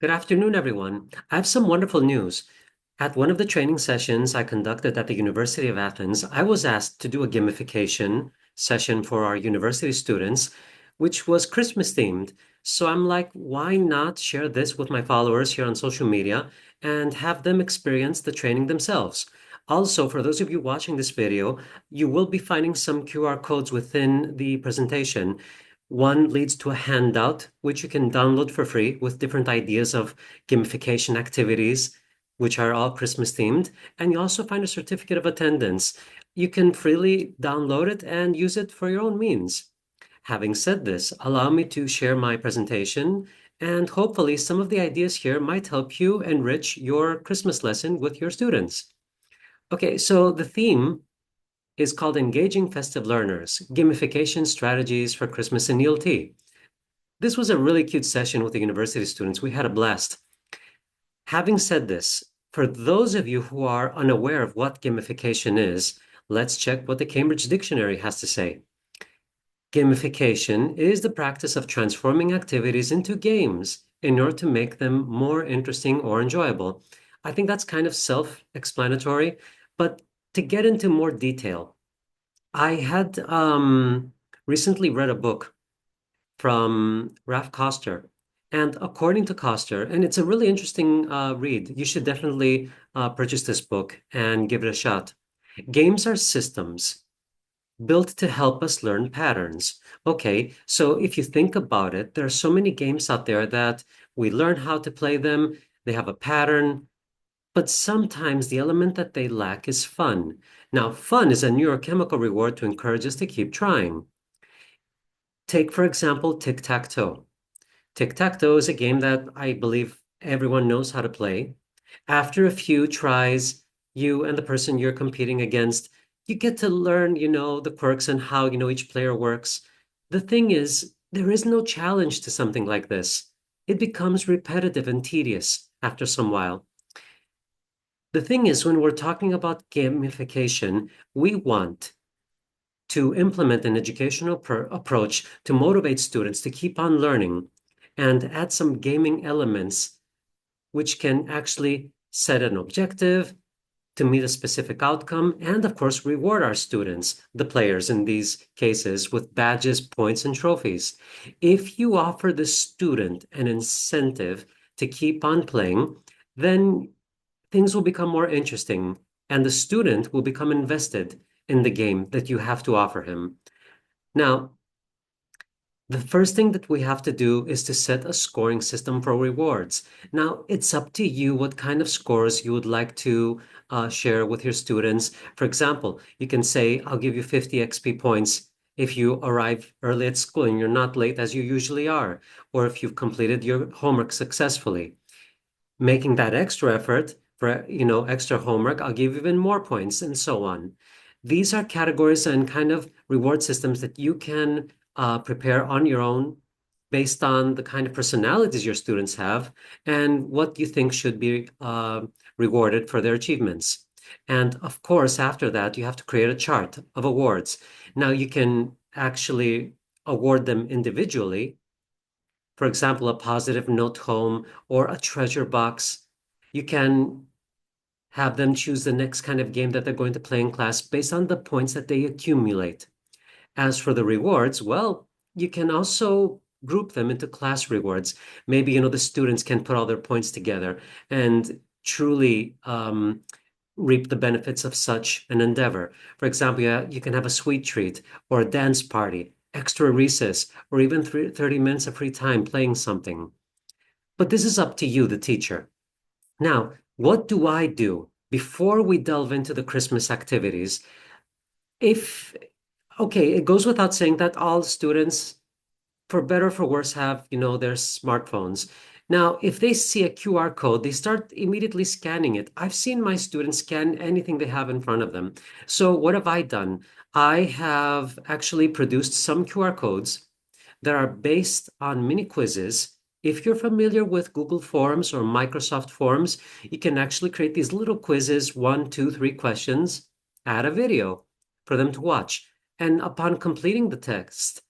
Good afternoon, everyone. I have some wonderful news. At one of the training sessions I conducted at the University of Athens, I was asked to do a gamification session for our university students, which was Christmas themed. So I'm like, why not share this with my followers here on social media and have them experience the training themselves? Also, for those of you watching this video, you will be finding some QR codes within the presentation. One leads to a handout, which you can download for free with different ideas of gamification activities, which are all Christmas themed. And you also find a certificate of attendance. You can freely download it and use it for your own means. Having said this, allow me to share my presentation, and hopefully some of the ideas here might help you enrich your Christmas lesson with your students. Okay, so the theme is called Engaging Festive Learners, Gamification Strategies for Christmas in ELT. This was a really cute session with the university students. We had a blast. Having said this, for those of you who are unaware of what gamification is, let's check what the Cambridge Dictionary has to say. Gamification is the practice of transforming activities into games in order to make them more interesting or enjoyable. I think that's kind of self-explanatory, but to get into more detail, I had recently read a book from Ralph Koster. And according to Koster, and it's a really interesting read, you should definitely purchase this book and give it a shot. Games are systems built to help us learn patterns. Okay, so if you think about it, there are so many games out there that we learn how to play them, they have a pattern, but sometimes the element that they lack is fun. Now, fun is a neurochemical reward to encourage us to keep trying. Take, for example, tic-tac-toe. Tic-tac-toe is a game that I believe everyone knows how to play. After a few tries, you and the person you're competing against, you get to learn, the quirks and how, each player works. The thing is, there is no challenge to something like this. It becomes repetitive and tedious after some while. The thing is, when we're talking about gamification, we want to implement an educational approach to motivate students to keep on learning and add some gaming elements which can actually set an objective to meet a specific outcome and, of course, reward our students, the players in these cases, with badges, points, and trophies. If you offer the student an incentive to keep on playing, then things will become more interesting and the student will become invested in the game that you have to offer him. Now, the first thing that we have to do is to set a scoring system for rewards. Now, it's up to you what kind of scores you would like to share with your students. For example, you can say, I'll give you 50 XP points if you arrive early at school and you're not late as you usually are, or if you've completed your homework successfully. Making that extra effort for, extra homework, I'll give you even more points and so on. These are categories and kind of reward systems that you can prepare on your own based on the kind of personalities your students have and what you think should be rewarded for their achievements. And of course, after that, you have to create a chart of awards. Now, you can actually award them individually, for example, a positive note home or a treasure box. You can have them choose the next kind of game that they're going to play in class based on the points that they accumulate. As for the rewards, well, you can also group them into class rewards. Maybe, the students can put all their points together and truly reap the benefits of such an endeavor. For example, you can have a sweet treat or a dance party, extra recess, or even 30 minutes of free time playing something. But this is up to you, the teacher. Now, what do I do before we delve into the Christmas activities? If, okay, it goes without saying that all students, for better or for worse, have, their smartphones. Now, if they see a QR code, they start immediately scanning it. I've seen my students scan anything they have in front of them. So what have I done? I have actually produced some QR codes that are based on mini quizzes. If you're familiar with Google Forms or Microsoft Forms, you can actually create these little quizzes, one, two, three questions, add a video for them to watch. And upon completing the text,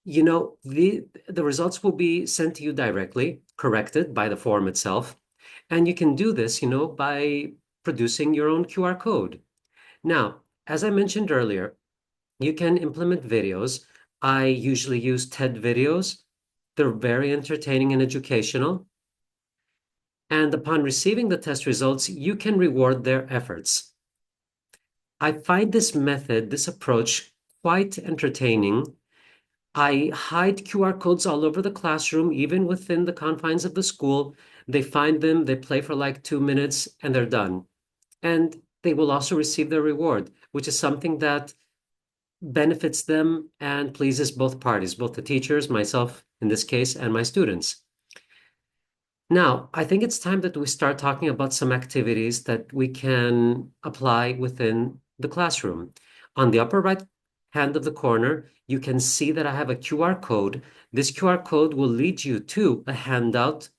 The results will be sent to you directly, corrected by the form itself. And you can do this, by producing your own QR code. Now, as I mentioned earlier, you can implement videos. I usually use TED videos. They're very entertaining and educational. And upon receiving the test results, you can reward their efforts. I find this method, this approach, quite entertaining. I hide QR codes all over the classroom, even within the confines of the school. They find them, they play for like 2 minutes, and they're done. And they will also receive their reward, which is something that benefits them and pleases both parties, both the teachers, myself in this case, and my students. Now, I think it's time that we start talking about some activities that we can apply within the classroom. On the upper right hand of the corner, you can see that I have a QR code. This QR code will lead you to a handout,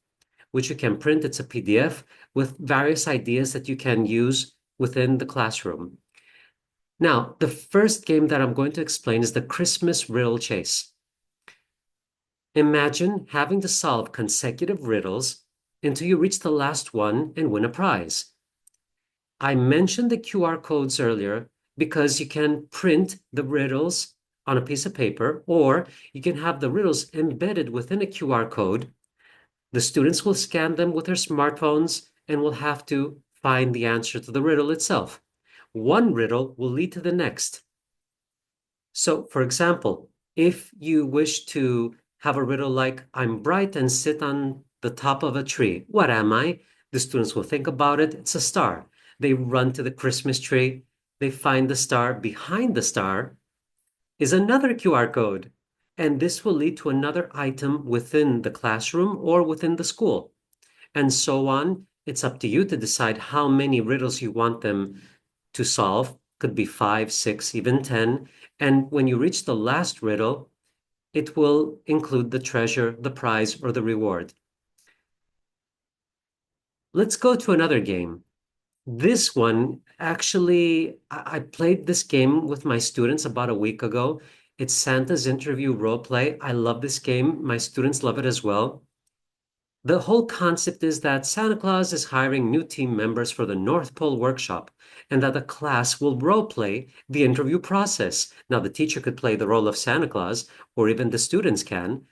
which you can print. It's a PDF with various ideas that you can use within the classroom. Now, the first game that I'm going to explain is the Christmas riddle chase. Imagine having to solve consecutive riddles until you reach the last one and win a prize. I mentioned the QR codes earlier because you can print the riddles on a piece of paper, or you can have the riddles embedded within a QR code. The students will scan them with their smartphones and will have to find the answer to the riddle itself. One riddle will lead to the next. So, for example, if you wish to have a riddle like, I'm bright and sit on the top of a tree, what am I? The students will think about it. It's a star. They run to the Christmas tree. They find the star. Behind the star is another QR code. And this will lead to another item within the classroom or within the school, and so on. It's up to you to decide how many riddles you want them to solve. Could be five, six, even 10. And when you reach the last riddle, it will include the treasure, the prize, or the reward. Let's go to another game. This one, actually, I played this game with my students about a week ago. It's Santa's Interview Role Play. I love this game. My students love it as well. The whole concept is that Santa Claus is hiring new team members for the North Pole workshop, and that the class will role play the interview process. Now, the teacher could play the role of Santa Claus, or even the students can.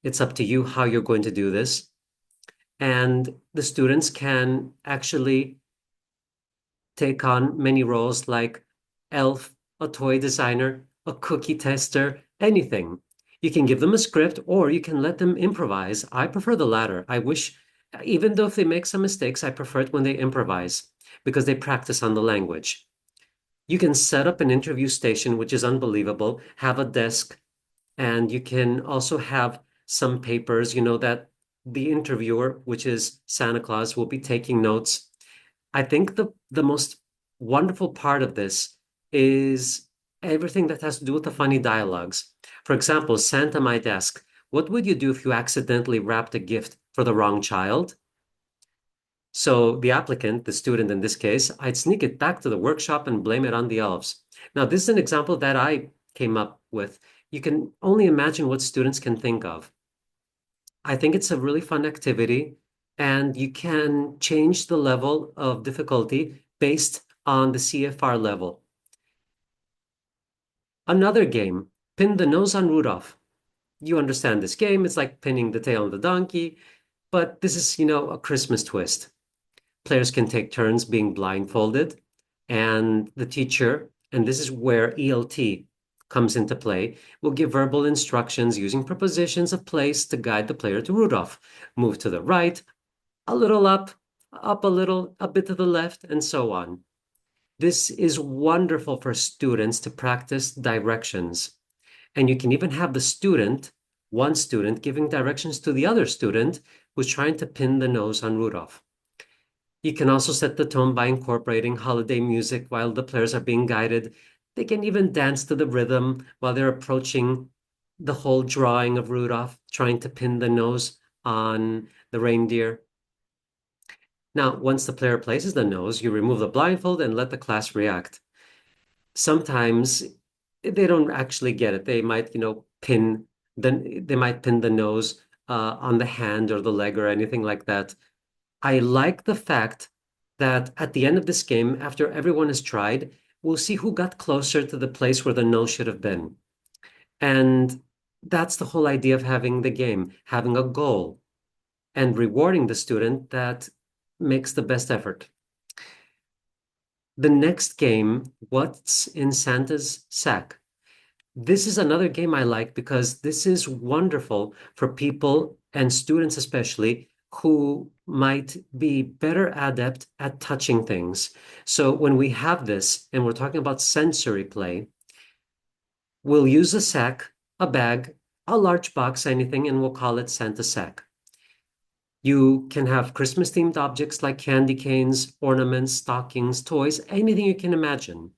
It's up to you how you're going to do this. And the students can actually take on many roles like elf, a toy designer, a cookie tester, anything. You can give them a script or you can let them improvise. I prefer the latter. I wish, even though if they make some mistakes, I prefer it when they improvise because they practice on the language. You can set up an interview station, which is unbelievable, have a desk, and you can also have some papers, that the interviewer, which is Santa Claus, will be taking notes. I think the most wonderful part of this is everything that has to do with the funny dialogues. For example, Santa might ask, "What would you do if you accidentally wrapped a gift for the wrong child?" So the applicant, the student in this case, I'd sneak it back to the workshop and blame it on the elves. Now, this is an example that I came up with. You can only imagine what students can think of. I think it's a really fun activity, and you can change the level of difficulty based on the CFR level. Another game, Pin the Nose on Rudolph. You understand this game. It's like pinning the tail on the donkey, but this is, a Christmas twist. Players can take turns being blindfolded, and the teacher, and this is where ELT comes into play, will give verbal instructions using prepositions of place to guide the player to Rudolph. Move to the right, a little up a little, a bit to the left, and so on. This is wonderful for students to practice directions. And you can even have one student giving directions to the other student who's trying to pin the nose on Rudolph. You can also set the tone by incorporating holiday music while the players are being guided. They can even dance to the rhythm while they're approaching the whole drawing of Rudolph, trying to pin the nose on the reindeer. Now, once the player places the nose, you remove the blindfold and let the class react. Sometimes they don't actually get it. They might, pin Then they might pin the nose on the hand or the leg or anything like that. I like the fact that at the end of this game, after everyone has tried, we'll see who got closer to the place where the nose should have been. And that's the whole idea of having the game, having a goal and rewarding the student that makes the best effort. The next game, What's in Santa's Sack? This is another game I like because this is wonderful for people and students especially who might be better adept at touching things. So when we have this and we're talking about sensory play, we'll use a sack, a bag, a large box, anything, and we'll call it Santa's Sack. You can have Christmas themed objects like candy canes, ornaments, stockings, toys, anything you can imagine.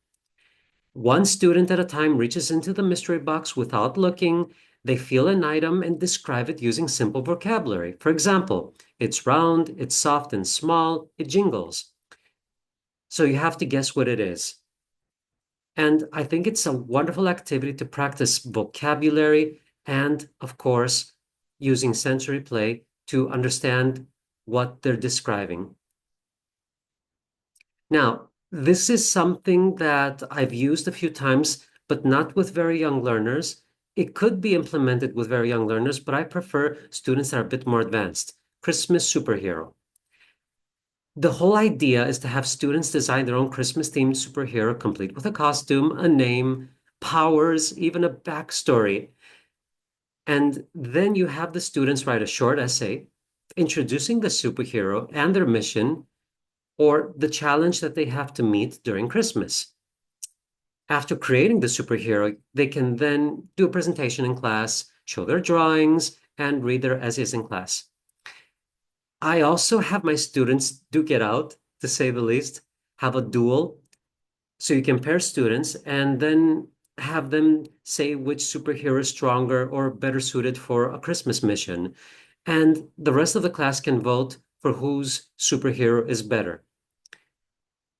One student at a time reaches into the mystery box without looking. They feel an item and describe it using simple vocabulary. For example, it's round, it's soft and small, it jingles. So you have to guess what it is. And I think it's a wonderful activity to practice vocabulary and, of course, using sensory play to understand what they're describing. Now, this is something that I've used a few times, but not with very young learners. It could be implemented with very young learners, but I prefer students that are a bit more advanced. Christmas superhero. The whole idea is to have students design their own Christmas-themed superhero, complete with a costume, a name, powers, even a backstory. And then you have the students write a short essay introducing the superhero and their mission or the challenge that they have to meet during Christmas. After creating the superhero, they can then do a presentation in class, show their drawings, and read their essays in class. I also have my students duke it out, to say the least, have a duel. So you can pair students and then have them say which superhero is stronger or better suited for a Christmas mission. And the rest of the class can vote for whose superhero is better.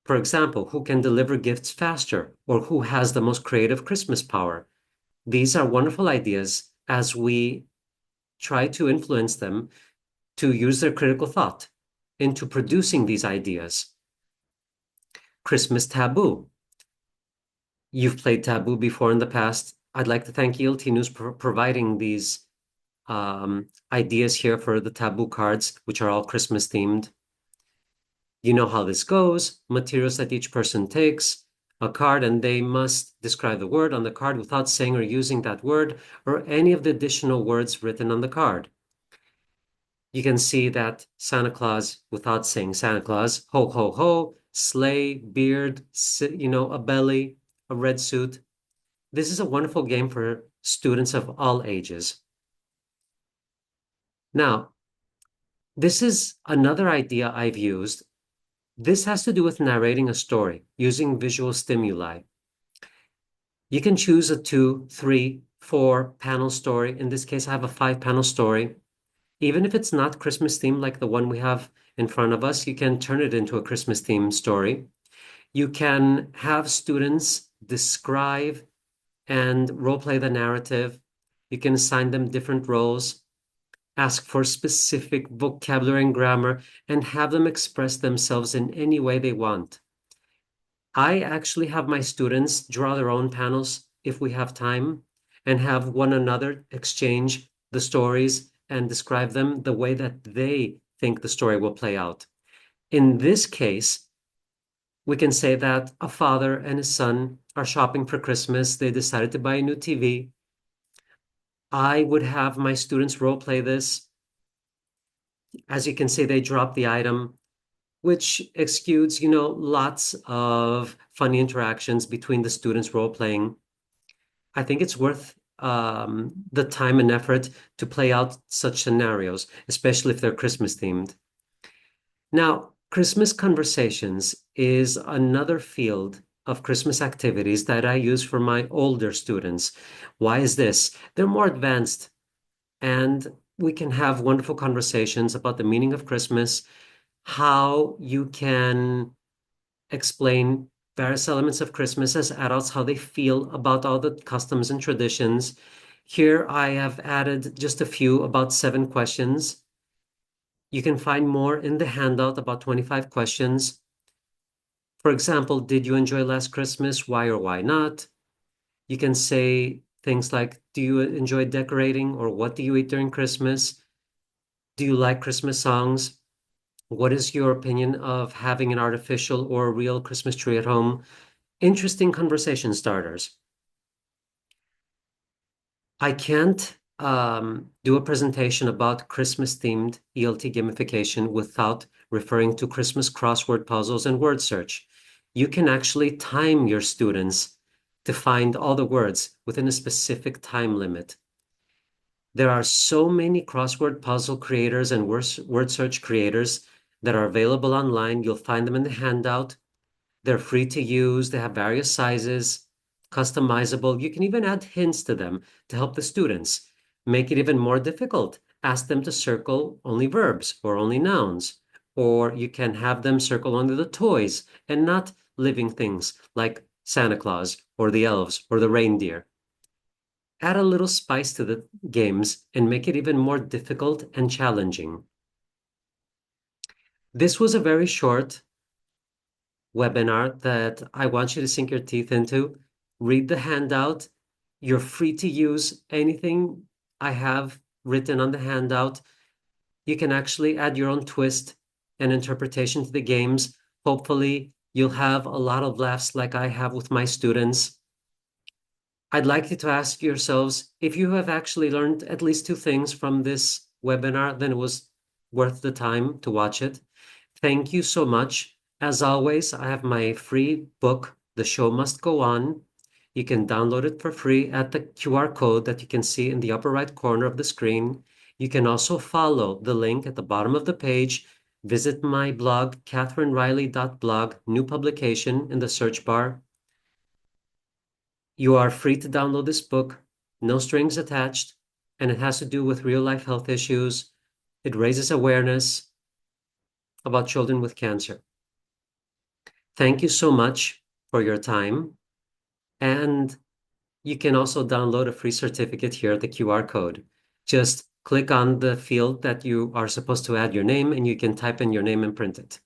For example, who can deliver gifts faster or who has the most creative Christmas power. These are wonderful ideas as we try to influence them to use their critical thought into producing these ideas. Christmas taboo. You've played taboo before in the past. I'd like to thank ELT News for providing these ideas here for the taboo cards, which are all Christmas themed. You know how this goes. Materials that each person takes, a card, and they must describe the word on the card without saying or using that word or any of the additional words written on the card. You can see that Santa Claus, without saying Santa Claus, ho, ho, ho, sleigh, beard, a belly, a red suit. This is a wonderful game for students of all ages. Now, this is another idea I've used. This has to do with narrating a story using visual stimuli. You can choose a 2, 3, 4 panel story. In this case, I have a 5-panel story. Even if it's not Christmas themed like the one we have in front of us, you can turn it into a Christmas themed story. You can have students describe and role play the narrative. You can assign them different roles, ask for specific vocabulary and grammar, and have them express themselves in any way they want. I actually have my students draw their own panels if we have time and have one another exchange the stories and describe them the way that they think the story will play out. In this case, we can say that a father and his son are shopping for Christmas. They decided to buy a new TV. I would have my students role play this. As you can see, they drop the item, which exudes, lots of funny interactions between the students role playing. I think it's worth the time and effort to play out such scenarios, especially if they're Christmas themed. Now, Christmas conversations is another field of Christmas activities that I use for my older students. Why is this? They're more advanced and we can have wonderful conversations about the meaning of Christmas, how you can explain various elements of Christmas as adults, how they feel about all the customs and traditions. Here I have added just a few, about 7 questions. You can find more in the handout, about 25 questions. For example, did you enjoy last Christmas? Why or why not? You can say things like, do you enjoy decorating, or what do you eat during Christmas? Do you like Christmas songs? What is your opinion of having an artificial or a real Christmas tree at home? Interesting conversation starters. I can't do a presentation about Christmas-themed ELT gamification without referring to Christmas crossword puzzles and word search. You can actually time your students to find all the words within a specific time limit. There are so many crossword puzzle creators and word search creators that are available online. You'll find them in the handout. They're free to use. They have various sizes, customizable. You can even add hints to them to help the students. Make it even more difficult. Ask them to circle only verbs or only nouns. Or you can have them circle only the toys and not living things like Santa Claus or the elves or the reindeer. Add a little spice to the games and make it even more difficult and challenging. This was a very short webinar that I want you to sink your teeth into. Read the handout. You're free to use anything I have written on the handout. You can actually add your own twist and interpretation to the games. Hopefully, you'll have a lot of laughs like I have with my students. I'd like you to ask yourselves if you have actually learned at least 2 things from this webinar, then it was worth the time to watch it. Thank you so much. As always, I have my free book, The Show Must Go On. You can download it for free at the QR code that you can see in the upper right corner of the screen. You can also follow the link at the bottom of the page. Visit my blog, katherinereilly.blog, new publication in the search bar. You are free to download this book, no strings attached, and it has to do with real life health issues. It raises awareness about children with cancer. Thank you so much for your time. And you can also download a free certificate here at the QR code. Just click on the field that you are supposed to add your name, and you can type in your name and print it.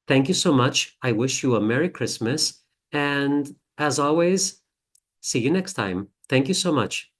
Thank you so much. I wish you a Merry Christmas. And as always, see you next time. Thank you so much.